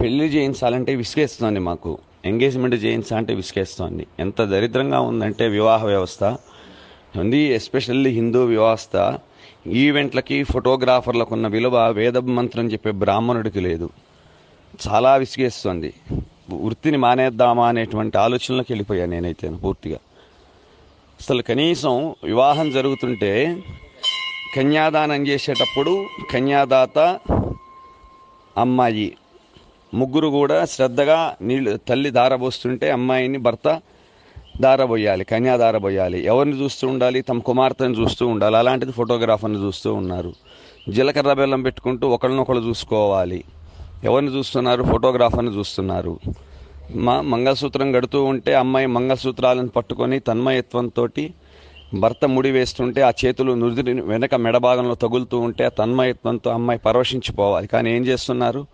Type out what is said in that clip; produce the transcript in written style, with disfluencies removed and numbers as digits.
పెళ్లి చేయించాలంటే విసిగేస్తోంది మాకు. ఎంగేజ్మెంట్ చేయించాలంటే విసిగేస్తోంది. ఎంత దరిద్రంగా ఉందంటే వివాహ వ్యవస్థ ఉంది. ఎస్పెషల్లీ హిందూ వ్యవస్థ. ఈవెంట్లకి ఫోటోగ్రాఫర్లకు ఉన్న విలువ వేద మంత్రం చెప్పే బ్రాహ్మణుడికి లేదు. చాలా విసిగేస్తోంది. వృత్తిని మానేద్దామా అనేటువంటి ఆలోచనలోకి వెళ్ళిపోయాను నేనైతే పూర్తిగా. అసలు కనీసం వివాహం జరుగుతుంటే కన్యాదానం చేసేటప్పుడు కన్యాదాత, అమ్మాయి ముగ్గురు కూడా శ్రద్ధగా నీళ్ళు తల్లి దారబోస్తుంటే అమ్మాయిని భర్త దారబోయాలి, కన్యా దారబోయాలి. ఎవరిని చూస్తూ ఉండాలి? తమ కుమార్తెను చూస్తూ ఉండాలి. అలాంటిది ఫోటోగ్రాఫర్ని చూస్తూ ఉన్నారు. జీలకర్ర బెల్లం పెట్టుకుంటూ ఒకళ్ళనొకళ్ళు చూసుకోవాలి. ఎవరిని చూస్తున్నారు? ఫోటోగ్రాఫర్ని చూస్తున్నారు. మంగళసూత్రం గడుతూ ఉంటే అమ్మాయి మంగళసూత్రాలను పట్టుకొని తన్మయత్వంతో భర్త ముడి వేస్తుంటే ఆ చేతులు నుదిరి వెనక మెడభాగంలో తగులుతూ ఉంటే ఆ తన్మయత్వంతో అమ్మాయి పరవశించిపోవాలి. కానీ ఏం చేస్తున్నారు?